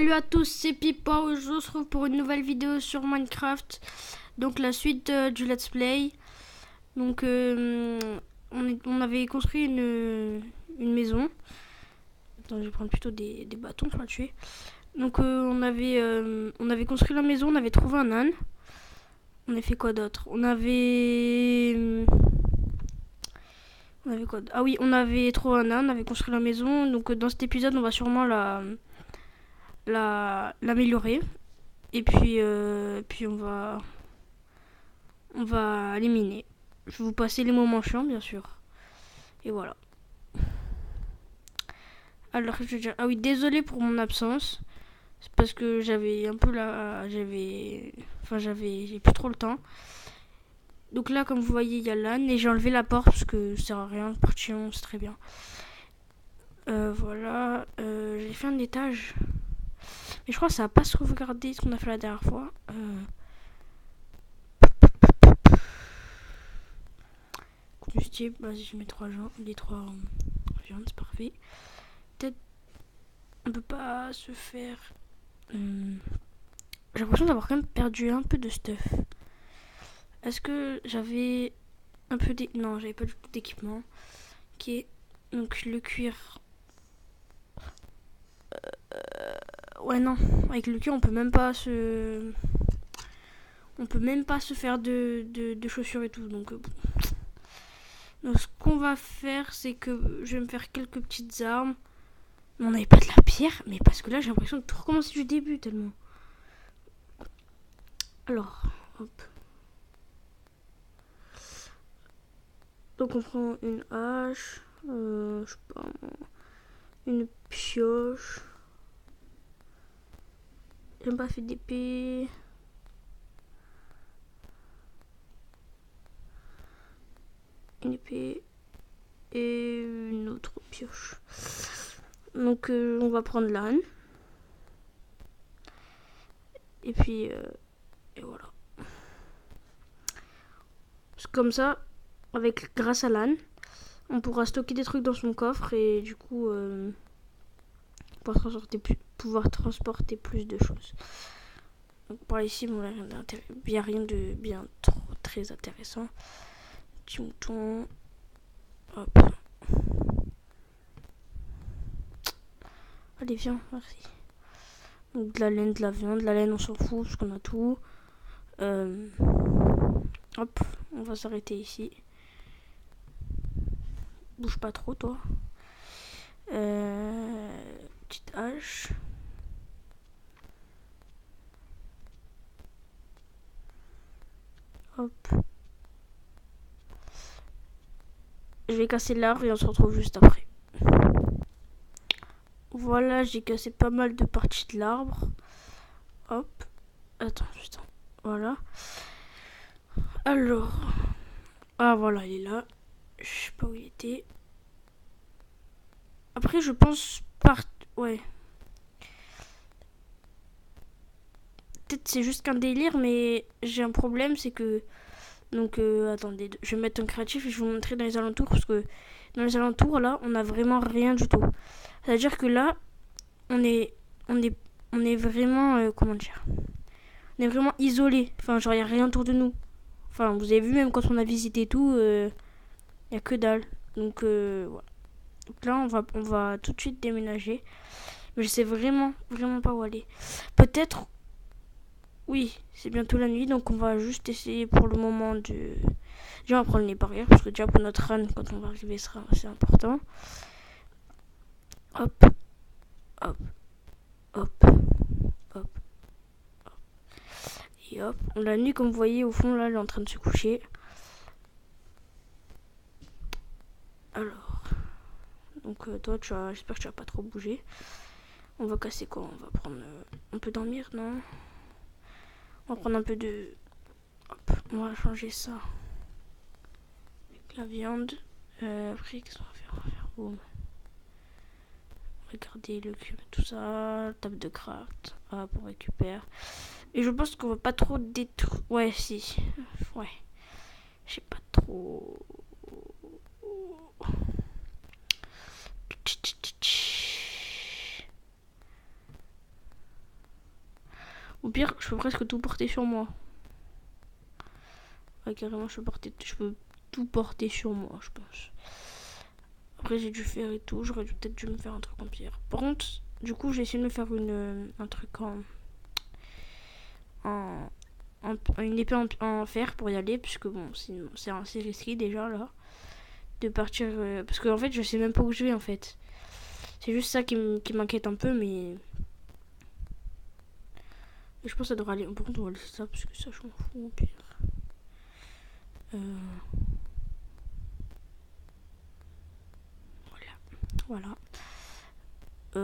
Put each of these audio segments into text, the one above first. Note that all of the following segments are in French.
Salut à tous, c'est Pipa. Aujourd'hui, on se retrouve pour une nouvelle vidéo sur Minecraft. Donc la suite du let's play. Donc on avait construit une maison. Attends, je vais prendre plutôt des bâtons pour la tuer. Donc on avait construit la maison, on avait trouvé un âne. On a fait quoi d'autre? On avait quoi? Ah oui, on avait trouvé un âne, on avait construit la maison. Donc dans cet épisode, on va sûrement l'améliorer. Et puis on va éliminer. Je vais vous passer les moments chiants, bien sûr. Et voilà. Alors, je vais dire... Ah oui, désolé pour mon absence. C'est parce que j'avais un peu la... J'ai plus trop le temps. Donc là, comme vous voyez, il y a l'âne. Et j'ai enlevé la porte parce que ça sert à rien. Le portillon, c'est très bien. Voilà. J'ai fait un étage. Mais je crois que ça va pas sauvegarder ce qu'on a fait la dernière fois. Combustible, vas-y, je mets les trois viandes, c'est parfait. Peut-être on peut pas se faire. J'ai l'impression d'avoir quand même perdu un peu de stuff. Est-ce que j'avais un peu non, j'avais pas du tout d'équipement. Ok, donc le cuir. Ouais, non, avec le cuir on peut même pas se faire de chaussures et tout. Donc ce qu'on va faire, c'est que je vais me faire quelques petites armes. Mais on n'avait pas de la pierre, mais parce que là j'ai l'impression de tout recommencer du début tellement. Alors, hop. Donc on prend une hache, je sais pas, une pioche. J'aime pas fait d'épée. Une épée et une autre pioche. Donc on va prendre l'âne. Et puis et voilà. Comme ça, grâce à l'âne, on pourra stocker des trucs dans son coffre et du coup pouvoir transporter plus de choses. Donc par ici, bon, il n'y a rien de bien trop très intéressant. Petit mouton. Hop. Allez, viens, merci. Donc de la laine, de la viande. De la laine, on s'en fout parce qu'on a tout. Hop, on va s'arrêter ici. Bouge pas trop, toi. Petite hache. Hop. Je vais casser l'arbre et on se retrouve juste après. Voilà, j'ai cassé pas mal de parties de l'arbre. Hop. Attends, putain. Voilà. Alors. Ah, voilà, il est là. Je sais pas où il était. Après, je pense ouais. Peut-être c'est juste qu'un délire, mais j'ai un problème, c'est que... Donc, attendez, je vais mettre un créatif et je vais vous montrer dans les alentours, parce que dans les alentours, là, on a vraiment rien du tout. C'est-à-dire que là, on est vraiment... comment dire? On est vraiment isolé. Enfin, genre, il n'y a rien autour de nous. Enfin, vous avez vu, même quand on a visité tout, il n'y a que dalle. Donc, voilà. Donc là, on va tout de suite déménager. Mais je sais vraiment pas où aller. Peut-être... Oui, c'est bientôt la nuit, donc on va juste essayer pour le moment de... Déjà, on va prendre les barrières, parce que déjà pour notre âne, quand on va arriver, ce sera assez important. Hop, hop, hop, hop, hop. Et hop, la nuit, comme vous voyez, au fond, là, elle est en train de se coucher. Alors, donc toi, j'espère que tu vas pas trop bouger. On va casser quoi? On va prendre... on peut dormir, non? On va prendre un peu de... Hop, on va changer ça. Avec la viande. Après, qu'est-ce qu'on va faire? On va faire boum. Regardez le cube, tout ça. Table de craft. Hop, on récupère. Et je pense qu'on va pas trop détruire... Ouais, si. Ouais. Je sais pas trop... Au pire, je peux presque tout porter sur moi. Ouais, carrément, je peux tout porter sur moi, je pense. Après, j'ai dû faire et tout. J'aurais peut-être dû me faire un truc en pierre. Par contre, du coup, j'ai essayé de me faire un truc une épée en fer pour y aller. Puisque bon, c'est assez risqué déjà là. De partir. Parce que en fait, je sais même pas où je vais en fait. C'est juste ça qui m'inquiète un peu, mais. Et je pense que ça devrait aller. Bon, on va laisser ça parce que ça, je m'en fous au pire. Voilà.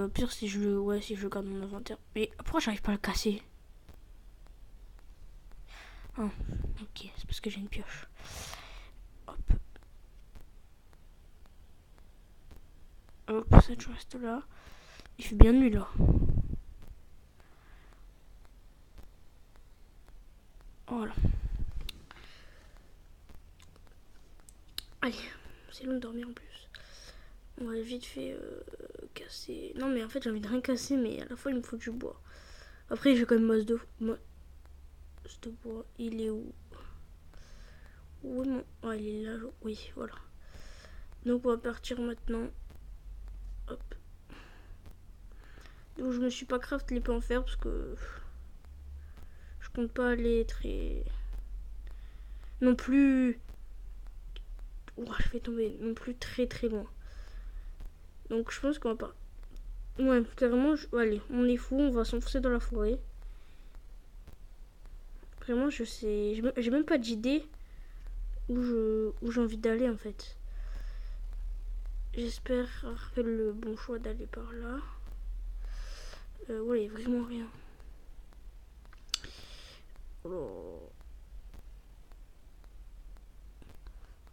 Pire si si je garde mon inventaire. Mais pourquoi j'arrive pas à le casser? Ah, ok, c'est parce que j'ai une pioche. Hop. Hop, ça je reste là. Il fait bien nuit là. Voilà. Allez, c'est long de dormir en plus. On va vite fait casser. Non mais en fait j'ai envie de rien casser, mais à la fois il me faut du bois. Après j'ai quand même masse de bois. Il est où? Où est mon... Oh, il est là. Oui, voilà. Donc on va partir maintenant. Hop. Donc je me suis pas craft l'épée en fer parce que je compte pas aller très... Non plus... Oh, je vais tomber non plus très très loin. Donc je pense qu'on va pas... Ouais, carrément, allez, on est fou, on va s'enfoncer dans la forêt. Vraiment, je sais... J'ai même pas d'idée où j'ai envie d'aller en fait. J'espère faire le bon choix d'aller par là. Ouais, il y a vraiment rien. Oh.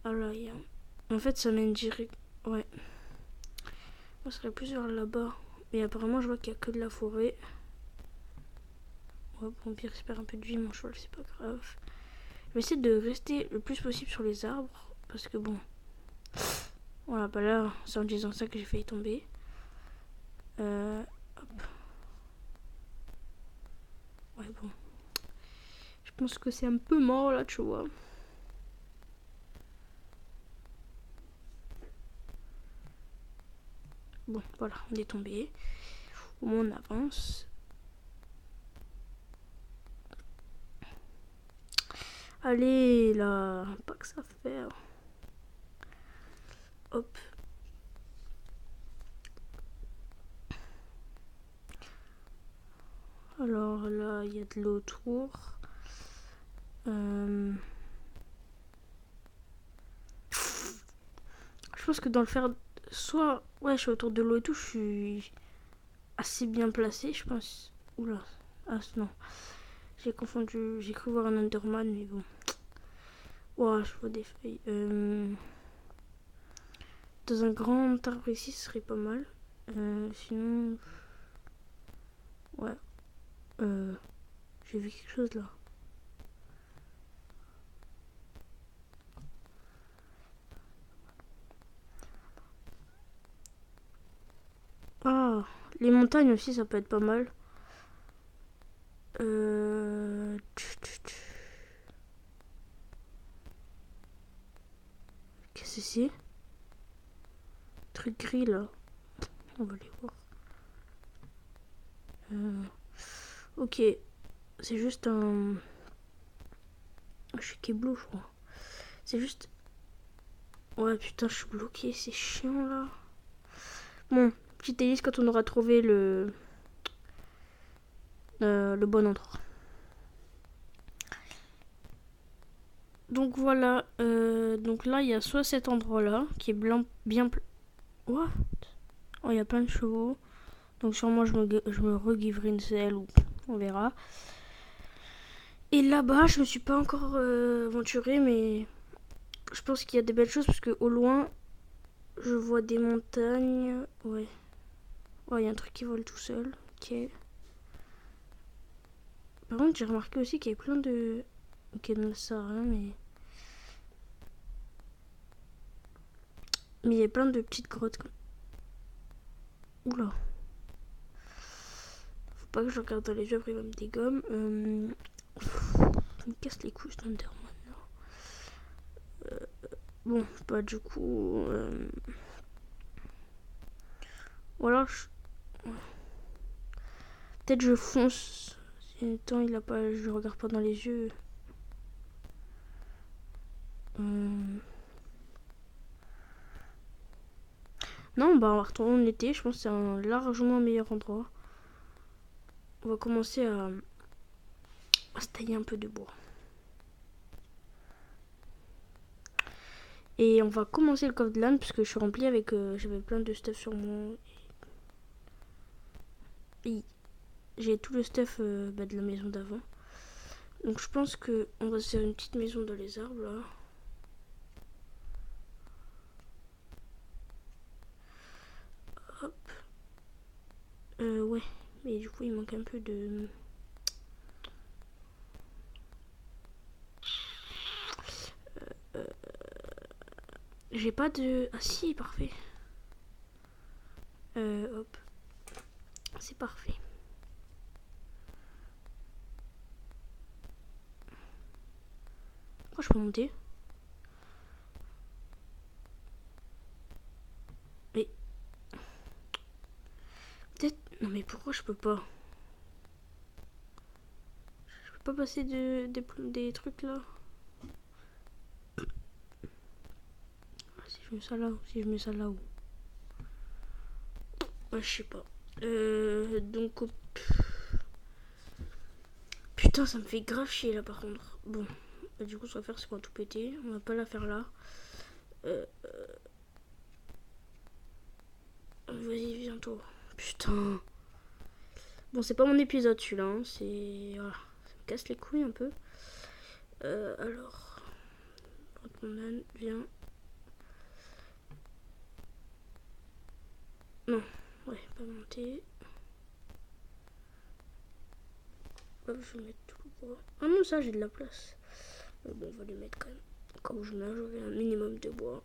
Ah là, il y a... En fait, ça mène direct... Ouais. On serait plus vers là-bas. Mais apparemment, je vois qu'il y a que de la forêt. Ouais, bon, pire, j'espère un peu de vie, mon cheval, c'est pas grave. Je vais essayer de rester le plus possible sur les arbres. Parce que bon... Voilà, bah là, c'est en disant ça que j'ai failli tomber. Hop. Ouais, bon. Je pense que c'est un peu mort là, tu vois. Bon, voilà, on est tombé. Au moins, on avance. Allez, là, pas que ça fait. Hop. Alors là, il y a de l'eau autour. Je pense que dans le fer, soit ouais, je suis autour de l'eau et tout, je suis assez bien placé, je pense. Oula, ah non, j'ai confondu, j'ai cru voir un Enderman, mais bon. Ouah, je vois des feuilles. Dans un grand arbre ici, ce serait pas mal. Sinon, ouais. J'ai vu quelque chose là. Ah, les montagnes aussi, ça peut être pas mal. Qu'est-ce que c'est? Truc gris là. On va les voir. Ok, c'est juste un... Je suis bleu, je crois. C'est juste... Ouais, putain, je suis bloqué, c'est chiant là. Bon, petite hélice quand on aura trouvé le bon endroit. Donc voilà, donc là il y a soit cet endroit là qui est bien... What? Oh, il y a plein de chevaux. Donc sûrement je me regiverai une selle ou on verra. Et là-bas, je me suis pas encore aventurée, mais je pense qu'il y a des belles choses parce que au loin, je vois des montagnes. Ouais. Ouais, il y a un truc qui vole tout seul. Ok. Par contre, j'ai remarqué aussi qu'il y avait plein de... Ok, non, ça sert à rien, mais... Mais il y a plein de petites grottes. Oula. Faut pas que je regarde dans les yeux, après il va me dégomme. Ça me casse les couilles, cet Enderman là. Bon, bah du coup... Ou alors, peut-être je fonce. Si le temps, il a pas... Je regarde pas dans les yeux. Non, bah on va retourner en été. Je pense que c'est un largement meilleur endroit. On va commencer à se tailler un peu de bois. Et on va commencer le coffre de l'âne parce que je suis rempli avec... j'avais plein de stuff sur moi. Et j'ai tout le stuff de la maison d'avant. Donc je pense que on va se faire une petite maison dans les arbres là. Hop. Ouais. Mais du coup il manque un peu de... J'ai pas de... Ah si, parfait. Hop. C'est parfait. Pourquoi je peux monter? Mais... Peut-être... Non mais pourquoi je peux pas? Je peux pas passer des trucs là? Si je mets ça là, si je mets ça là où? Ouais, je sais pas. Donc... Putain, ça me fait grave chier là par contre. Bon, bah, du coup, ce qu'on va faire, c'est qu'on va tout péter. On va pas la faire là. Vas-y, viens toi. Putain. Bon, c'est pas mon épisode celui-là. Hein. C'est. Voilà. Ça me casse les couilles un peu. Alors. Mon âne, viens. Non. Ouais, pas monter. Hop, je vais mettre tout le bois. Ah non, ça, j'ai de la place. Bon, on va les mettre quand même. Quand je meurs, j'aurai un minimum de bois.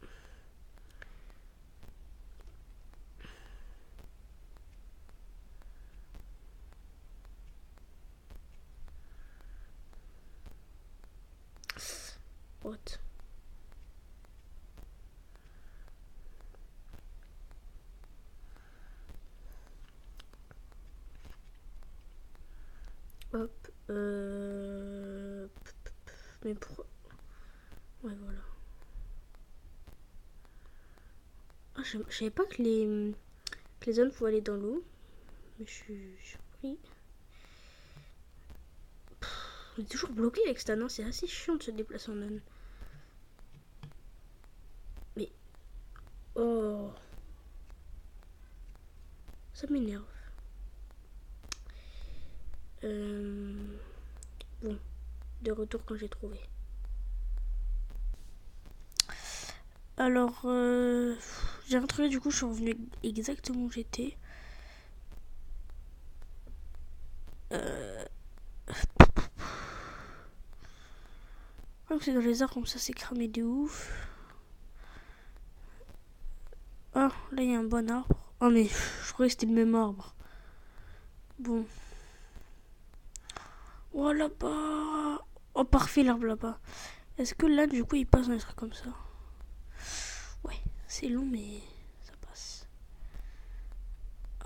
What? Hop. Mais pourquoi? Ouais, voilà. Ah, je savais pas que les zones pouvaient aller dans l'eau. Mais je suis surpris. On est toujours bloqué avec cette âne. C'est assez chiant de se déplacer en âne. Mais. Oh. Ça m'énerve. Bon. De retour quand j'ai trouvé. Alors, j'ai retrouvé, du coup, je suis revenue exactement où j'étais. Comme c'est dans les arbres, comme ça, c'est cramé de ouf. Ah, là, il y a un bon arbre. Oh, mais je croyais que c'était le même arbre. Bon. Oh, là-bas. Oh, parfait, l'arbre là-bas. Est-ce que là, du coup, il passe dans les trucs comme ça? Ouais, c'est long, mais ça passe.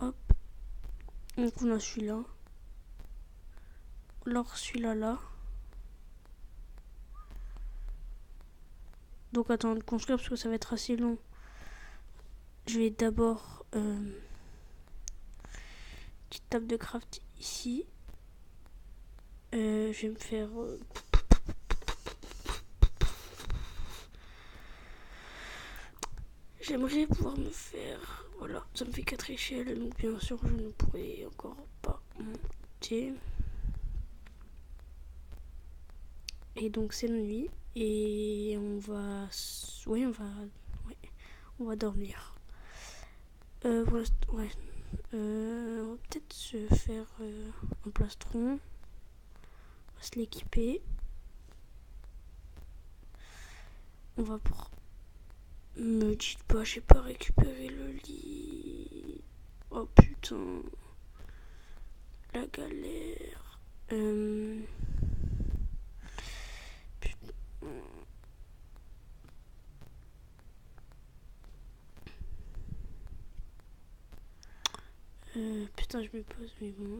Hop. Donc, on a celui-là. Alors, celui-là, là. Donc, attends de construire parce que ça va être assez long. Je vais d'abord... petite table de craft ici. Je vais me faire... J'aimerais pouvoir me faire... Voilà, ça me fait 4 échelles, donc bien sûr je ne pourrai encore pas monter. Et donc c'est la nuit, et on va... Oui, on va dormir. Ouais. On va peut-être se faire un plastron. On va se l'équiper. On va pour... Me dites pas, j'ai pas récupéré le lit. Oh putain. La galère. Putain, je me pose, mais bon.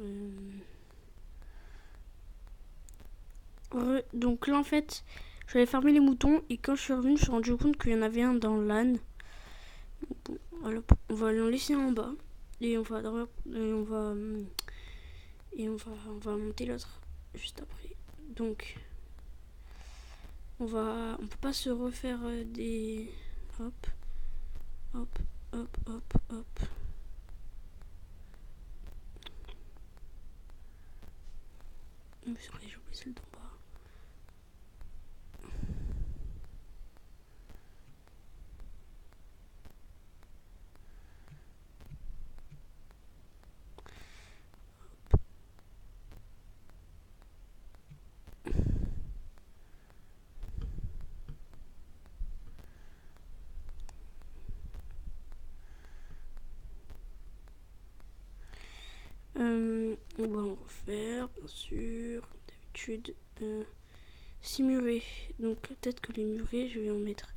Donc là, en fait, j'allais fermer les moutons et quand je suis revenue, je me suis rendu compte qu'il y en avait un dans l'âne. Bon, voilà, on va l'en laisser en bas et on va on va monter l'autre juste après. Donc, on peut pas se refaire des hop, hop, hop, hop, hop. C'est vrai, j'ai oublié celle d'en bas. On va en refaire, bien sûr, d'habitude. 6 murets. Donc peut-être que les murets, je vais en mettre.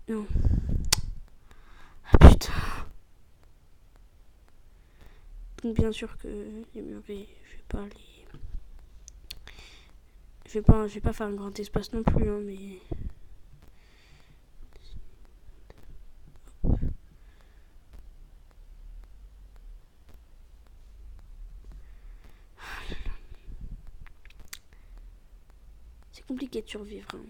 Non. Ah putain. Donc bien sûr que les murets, je vais pas les. Je vais pas faire un grand espace non plus, hein, mais. C'est compliqué de survivre. Hein.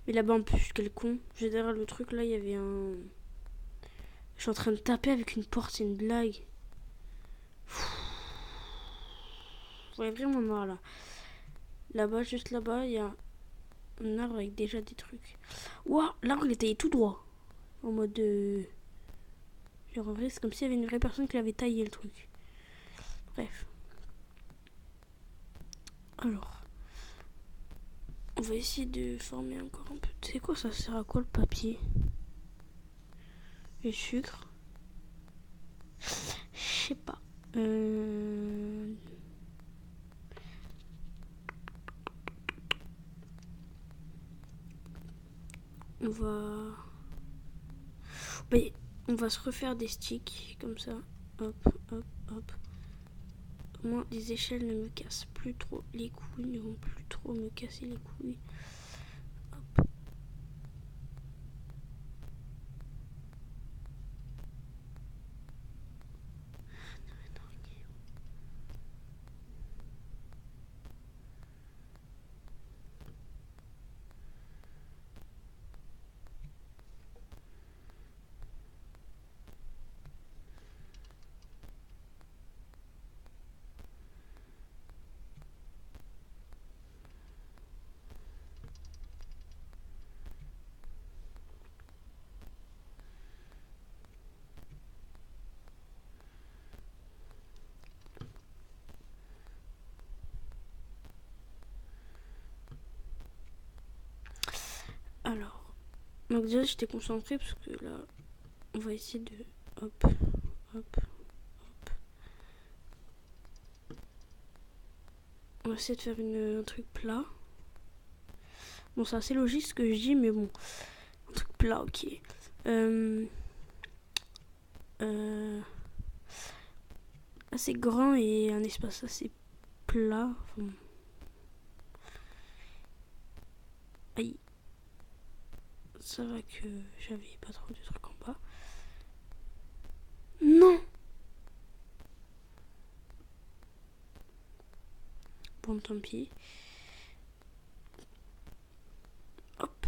Mais là-bas en plus, quel con. J'ai derrière le truc là, il y avait un. Je suis en train de taper avec une porte, c'est une blague. Ouais, vraiment marre là. Là-bas, juste là-bas, il y a un arbre avec déjà des trucs. Ouah, l'arbre il est taillé tout droit. En mode. Genre en vrai, c'est comme s'il y avait une vraie personne qui avait taillé le truc. Bref. Alors. On va essayer de former encore un peu. Tu sais quoi, ça sert à quoi le papier? Le sucre? Je sais pas. On va... on va se refaire des sticks comme ça. Hop, hop, hop. Au moins, les échelles ne me cassent plus trop les couilles. Ne vont plus trop me casser les couilles. Hop. Alors, donc déjà j'étais concentrée parce que là, on va essayer de... Hop, hop, hop. On va essayer de faire un truc plat. Bon, c'est assez logique ce que je dis, mais bon. Un truc plat, ok. Assez grand et un espace assez plat. Enfin, aïe. Ça va que j'avais pas trop de trucs en bas. Non! Bon, tant pis. Hop.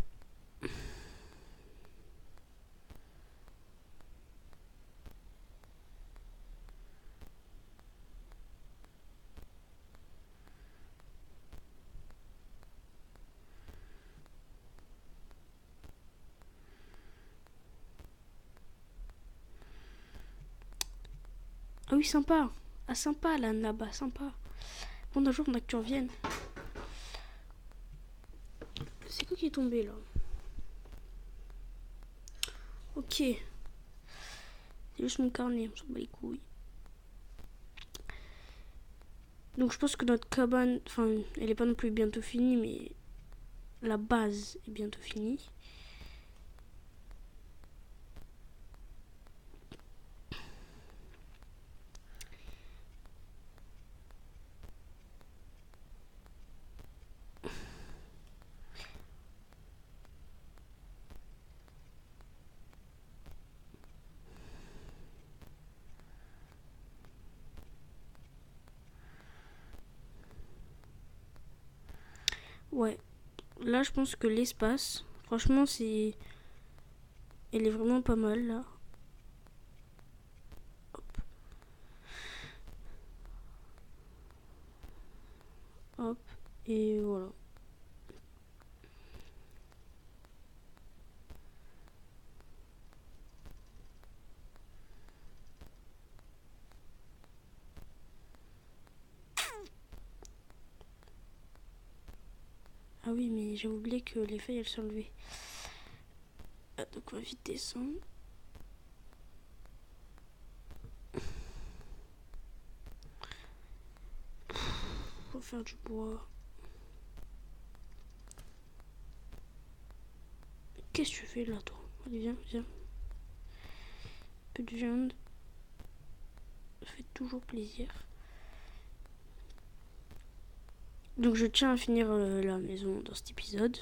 Ah oui, sympa. Ah, sympa, là-bas, sympa. Bon, d'un jour, on a que tu reviennes. C'est quoi qui est tombé, là? Ok. C'est juste mon carnet, on s'en bat les couilles. Donc je pense que notre cabane, enfin, elle est pas non plus bientôt finie, mais la base est bientôt finie. Ouais, là je pense que l'espace, franchement, elle est vraiment pas mal là. Hop, hop, et voilà. Ah oui, mais j'ai oublié que les feuilles elles sont levées. Donc on va vite descendre. Faut faire du bois. Qu'est-ce que tu fais là, toi? Allez, viens, viens. Peu de viande. Ça fait toujours plaisir. Donc je tiens à finir la maison dans cet épisode.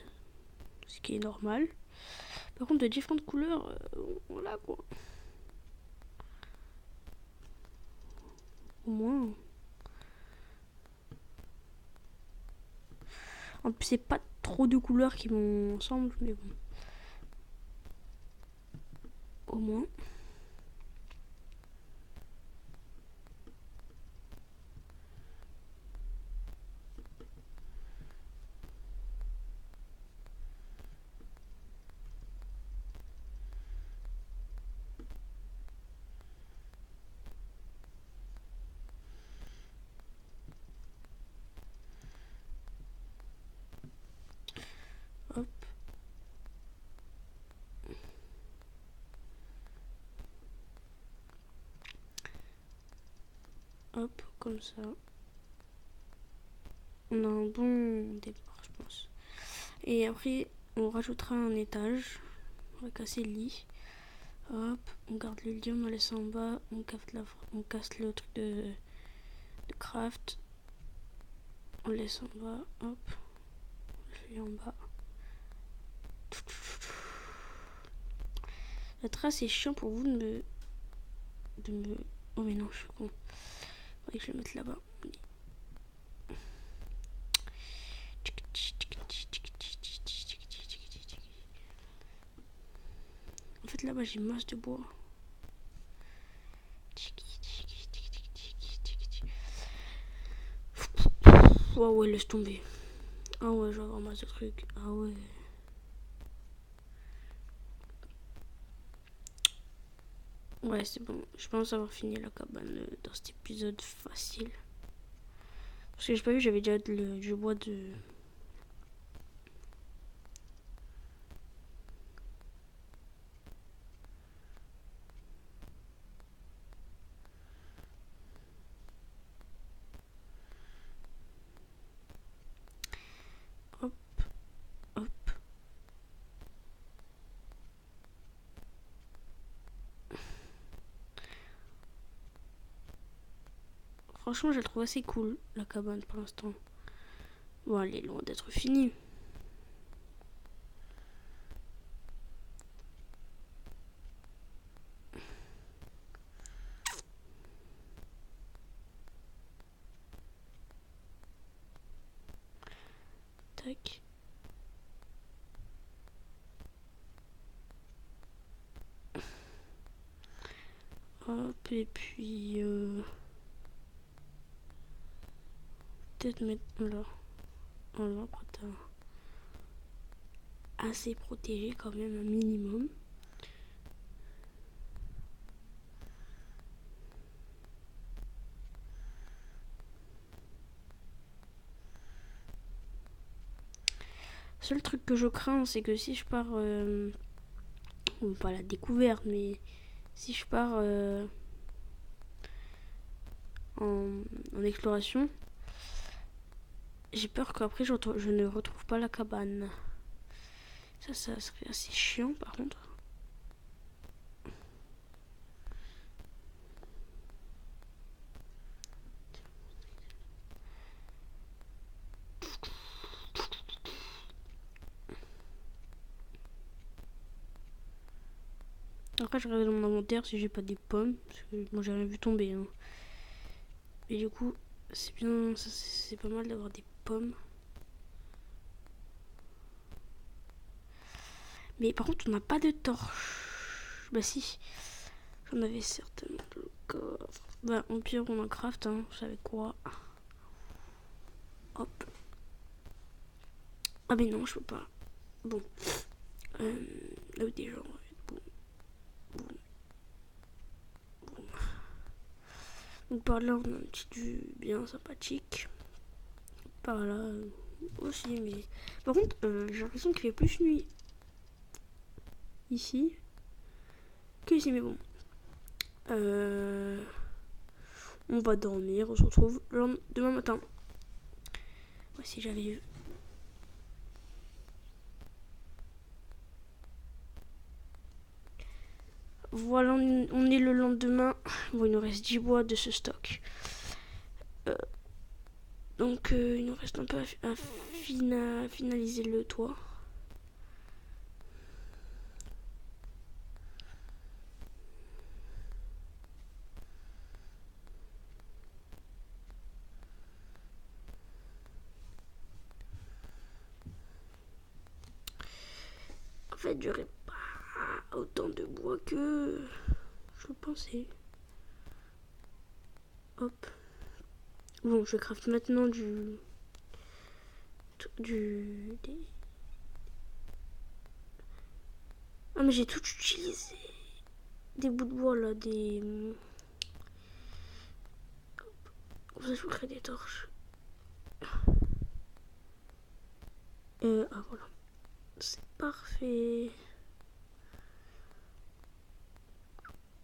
Ce qui est normal. Par contre, de différentes couleurs, voilà quoi. Au moins. En plus, c'est pas trop de couleurs qui vont ensemble, mais bon. Au moins. Hop. Hop, comme ça. On a un bon départ, je pense. Et après, on rajoutera un étage. On va casser le lit. Hop, on garde le lit, on le laisse en bas. On casse le truc de craft. On laisse en bas. Hop, je l'ai en bas. La trace est chiant pour vous de me... Oh mais non, je suis con. Faudrait que je le mette là-bas. En fait, là-bas, j'ai masse de bois. Oh ouais, laisse tomber. Ah ouais, je vais avoir masse de trucs. Ah ouais. Ouais, c'est bon. Je pense avoir fini la cabane dans cet épisode facile. Parce que j'ai pas vu, j'avais déjà du bois de... Hop, hop. Franchement, je la trouve assez cool, la cabane, pour l'instant. Bon, elle est loin d'être finie. Tac. Hop, et puis... peut-être mettre là. Voilà, après t'as assez protégé quand même, un minimum. Seul truc que je crains, c'est que si je pars... pas la découverte, mais si je pars en exploration, J'ai peur qu'après je ne retrouve pas la cabane. Ça serait assez chiant par contre. Après, je regarde dans mon inventaire si j'ai pas des pommes. Parce que moi, j'ai rien vu tomber. Hein. Et du coup, c'est bien. C'est pas mal d'avoir des pommes. Mais par contre, on n'a pas de torche. Bah, si. J'en avais certainement dans le coffre. Bah, au pire, on en craft. Hein. Vous savez quoi? Hop. Ah, mais non, je peux pas. Bon. Là où des gens. Bon. Donc par là, on a un petit du bien sympathique. Par là aussi, mais... Par contre, j'ai l'impression qu'il fait plus nuit ici que ici, mais bon. On va dormir, on se retrouve demain matin. Voici, j'avais eu. Voilà, on est le lendemain. Bon, il nous reste 10 bois de ce stock. Donc, il nous reste un peu à finaliser le toit. En fait, j'aurais pas autant de bois que je pensais. Hop. Bon, je craft maintenant Ah, mais j'ai tout utilisé. Des bouts de bois là, des... Comme ça, je vous crée des torches. Ah, voilà. C'est parfait.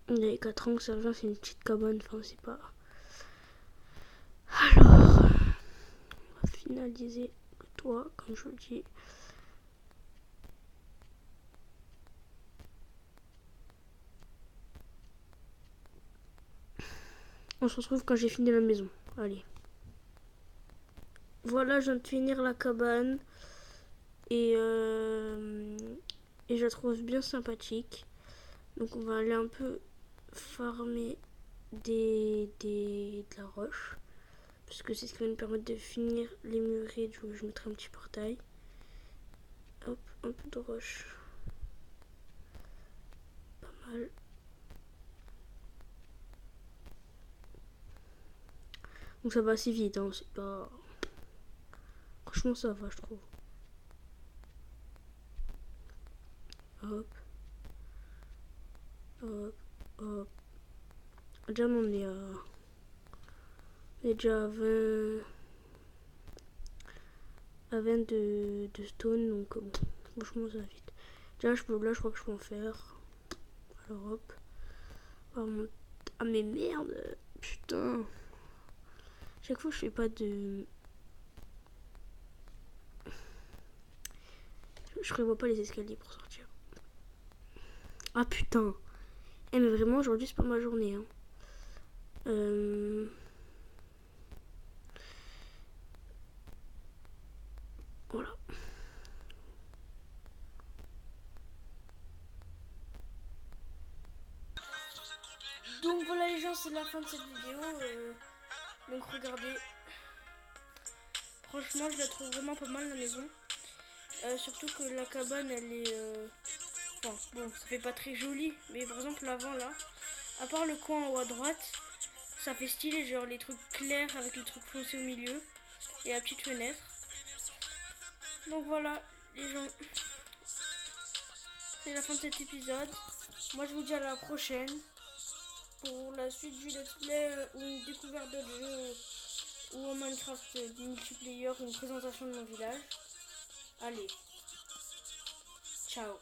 Il y a 4 ans que ça vient, c'est une petite cabane. Enfin, c'est pas... Alors, on va finaliser le toit, comme je vous le dis. On se retrouve quand j'ai fini la maison. Allez. Voilà, je viens de finir la cabane. Et je la trouve bien sympathique. Donc on va aller un peu farmer de la roche. Parce que c'est ce qui va nous permettre de finir les murets. Du coup, je mettrai un petit portail. Hop, un peu de roche. Pas mal. Donc ça va assez vite, hein, c'est pas... Franchement, ça va, je trouve. Hop. Hop, hop. Déjà, on est à... On est déjà à 20 de stone, donc bon, franchement, ça va vite. Déjà, là, je crois que je peux en faire. Alors, hop. Ah, mais merde. Putain. Chaque fois, je fais pas de... Je prévois pas les escaliers pour sortir. Ah, putain. Eh, mais vraiment, aujourd'hui, c'est pas ma journée. Hein. Voilà. Donc voilà les gens, c'est la fin de cette vidéo. Donc regardez. Franchement, je la trouve vraiment pas mal la maison. Surtout que la cabane, elle est... Enfin, bon, ça fait pas très joli. Mais par exemple, l'avant là, à part le coin en haut à droite, ça fait stylé. Genre les trucs clairs avec les trucs foncés au milieu. Et la petite fenêtre. Donc voilà les gens. C'est la fin de cet épisode. Moi, je vous dis à la prochaine. Pour la suite du let's play ou une découverte d'autres jeux ou en Minecraft multiplayer, une présentation de mon village. Allez, ciao.